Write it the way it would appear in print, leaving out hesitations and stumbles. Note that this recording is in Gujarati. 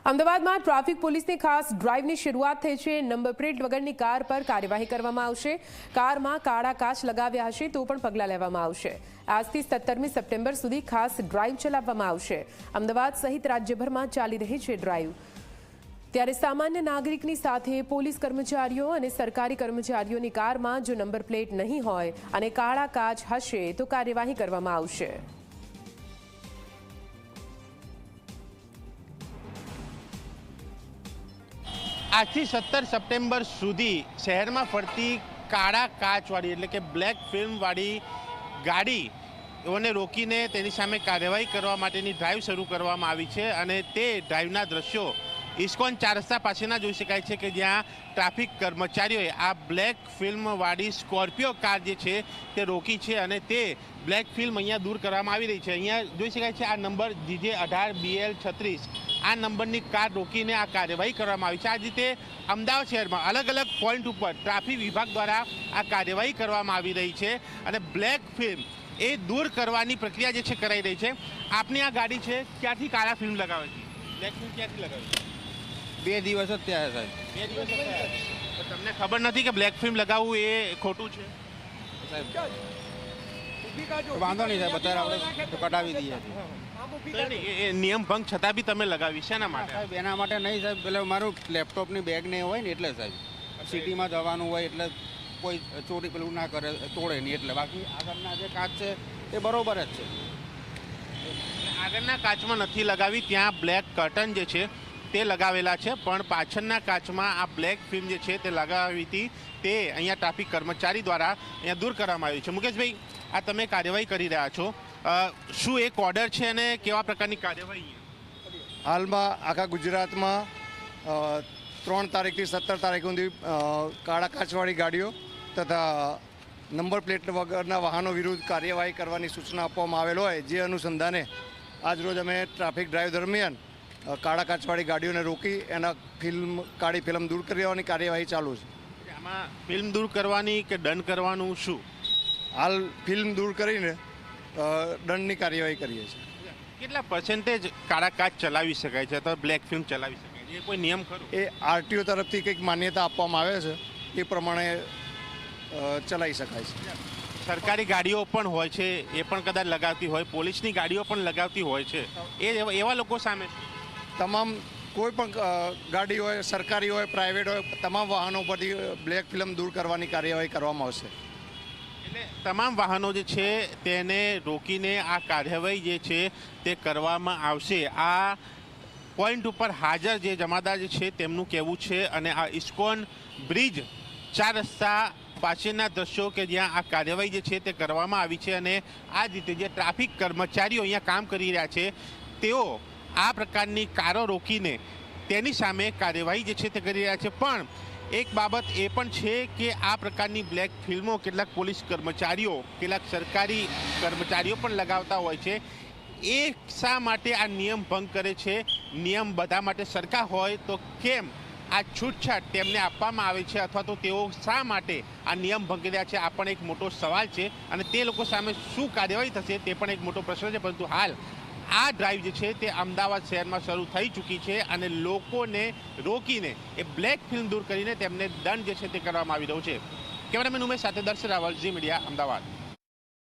અમદાવાદમાં ટ્રાફિક પોલીસની ખાસ ડ્રાઈવની શરૂઆત થઈ છે। નંબર પ્લેટ વગરની કાર પર કાર્યવાહી કરવામાં આવશે। કારમાં કાળા કાચ લગાવ્યા હશે તો પણ પગલાં લેવામાં આવશે। આજથી 17મી સપ્ટેમ્બર સુધી ખાસ ડ્રાઈવ ચલાવવામાં આવશે। અમદાવાદ સહિત રાજ્યભરમાં ચાલી રહી છે ડ્રાઈવ। ત્યારે સામાન્ય નાગરિકની સાથે પોલીસ કર્મચારીઓ અને સરકારી કર્મચારીઓની કારમાં જો નંબર પ્લેટ નહીં હોય અને કાળા કાચ હશે તો કાર્યવાહી કરવામાં આવશે। આજથી 17 સપ્ટેમ્બર સુધી શહેરમાં ફરતી કાળા કાચવાળી એટલે કે બ્લેક ફિલ્મવાળી ગાડીઓને રોકીને તેની સામે કાર્યવાહી કરવા માટેની ડ્રાઈવ શરૂ કરવામાં આવી છે અને તે ડ્રાઈવના દ્રશ્યો ઇસ્કોન 4 રસ્તા પાસેના જોઈ શકાય છે કે જ્યાં ટ્રાફિક કર્મચારીઓએ આ બ્લેક ફિલ્મવાળી સ્કોર્પિયો કાર જે છે તે રોકી છે અને તે બ્લેક ફિલ્મ અહીંયા દૂર કરવામાં આવી રહી છે। અહીંયા જોઈ શકાય છે આ નંબર GJ18BL36 આ નંબરની કાર રોકીને આ કાર્યવાહી કરવામાં આવી છે। આ રીતે અમદાવાદ શહેરમાં અલગ અલગ પોઈન્ટ ઉપર ટ્રાફિક વિભાગ દ્વારા આ કાર્યવાહી કરવામાં આવી રહી છે અને બ્લેક ફિલ્મ એ દૂર કરવાની પ્રક્રિયા જે છે કરાઈ રહી છે। આપની આ ગાડી છે ક્યાંથી કાળા ફિલ્મ લગાવે છે? બ્લેક ફિલ્મ ક્યાંથી લગાવે છે? 2 દિવસ જ થયા સાહેબ। 2 દિવસ જ થયા? તો તમને ખબર નથી કે બ્લેક ફિલ્મ લગાવવું એ ખોટું છે? વાંધો નહીં સાહેબ, અત્યારે આપણે કટાવી દઈએ છીએ। એ નિયમ ભંગ છતાં બી તમે લગાવી શેના માટે? સાહેબ એના માટે નહીં સાહેબ, એટલે મારું લેપટોપની બેગ ને હોય ને એટલે સાહેબ સિટીમાં જવાનું હોય એટલે કોઈ ચોરી પેલું ના કરે, તોડે નહીં એટલે। બાકી આગળના જે કાચ છે એ બરોબર જ છે। આગળના કાચમાં નથી લગાવી, ત્યાં બ્લેક કર્ટન જે છે તે લગાવેલા છે, પણ પાછળના કાચમાં આ બ્લેક ફિલ્મ જે છે તે લગાવી હતી તે અહીંયા ટ્રાફિક કર્મચારી દ્વારા અહીંયા દૂર કરવામાં આવી છે। મુકેશભાઈ, આ તમે કાર્યવાહી કરી રહ્યા છો, શું એક ઓર્ડર છે અને કેવા પ્રકારની કાર્યવાહી? હાલમાં આખા ગુજરાતમાં 3 તારીખથી 17 તારીખ સુધી કાળા કાચવાળી ગાડીઓ તથા નંબર પ્લેટ વગરના વાહનો વિરુદ્ધ કાર્યવાહી કરવાની સૂચના આપવામાં આવેલ હોય, જે અનુસંધાને આજરોજ અમે ટ્રાફિક ડ્રાઈવ દરમિયાન કાળા કાચવાળી ગાડીઓને રોકી એના કાળી ફિલ્મ દૂર કરવાની કાર્યવાહી ચાલુ છે। આમાં ફિલ્મ દૂર કરવાની કે દંડ કરવાનું શું? હાલ ફિલ્મ દૂર કરીને દંડની કાર્યવાહી કરીએ છીએ। કેટલા પર્સન્ટેજ કાળા કાચ ચલાવી શકાય છે અથવા બ્લેક ફિલ્મ ચલાવી શકાય છે? એ કોઈ નિયમ ખરો? એ RTO તરફથી કંઈક માન્યતા આપવામાં આવે છે, એ પ્રમાણે ચલાવી શકાય છે। સરકારી ગાડીઓ પણ હોય છે, એ પણ કદાચ લગાવતી હોય, પોલીસની ગાડીઓ પણ લગાવતી હોય છે, એવા લોકો સામે તમામ કોઈ પણ ગાડી હોય, સરકારી હોય, પ્રાઇવેટ હોય, તમામ વાહનો પરથી બ્લેક ફિલ્મ દૂર કરવાની કાર્યવાહી કરવામાં આવશે। એટલે તમામ વાહનો જે છે તેને રોકીને આ કાર્યવાહી જે છે તે કરવામાં આવશે। આ પોઈન્ટ ઉપર હાજર જે જમાદાર જે છે તેમનું કહેવું છે અને આ ઇસ્કોન બ્રિજ 4 રસ્તા પાસેના દ્રશ્યો કે જ્યાં આ કાર્યવાહી જે છે તે કરવામાં આવી છે અને આ જ રીતે જે ટ્રાફિક કર્મચારીઓ અહીંયા કામ કરી રહ્યા છે તેઓ આ પ્રકારની કારો રોકીને તેની સામે કાર્યવાહી જે છે તે કરી રહ્યા છે। પણ એક બાબત એ પણ છે કે આ પ્રકારની બ્લેક ફિલ્મો કેટલાક પોલીસ કર્મચારીઓ, કેટલાક સરકારી કર્મચારીઓ પણ લગાવતા હોય છે। એ શા માટે આ નિયમ ભંગ કરે છે? નિયમ બધા માટે સરખા હોય તો કેમ આ છૂટછાટ તેમને આપવામાં આવે છે અથવા તો તેઓ શા માટે આ નિયમ ભંગી રહ્યા છે? આ પણ એક મોટો સવાલ છે અને તે લોકો સામે શું કાર્યવાહી થશે તે પણ એક મોટો પ્રશ્ન છે। પરંતુ હાલ આ ડ્રાઈવ જે છે તે અમદાવાદ શહેરમાં શરૂ થઈ ચૂકી છે અને લોકોને રોકીને એ બ્લેક ફિલ્મ દૂર કરીને તેમને દંડ જે છે તે કરવામાં આવી રહ્યો છે। કેમેરામેન ઉમેશ સાથે દર્શન રાવલ, ઝી મીડિયા, અમદાવાદ।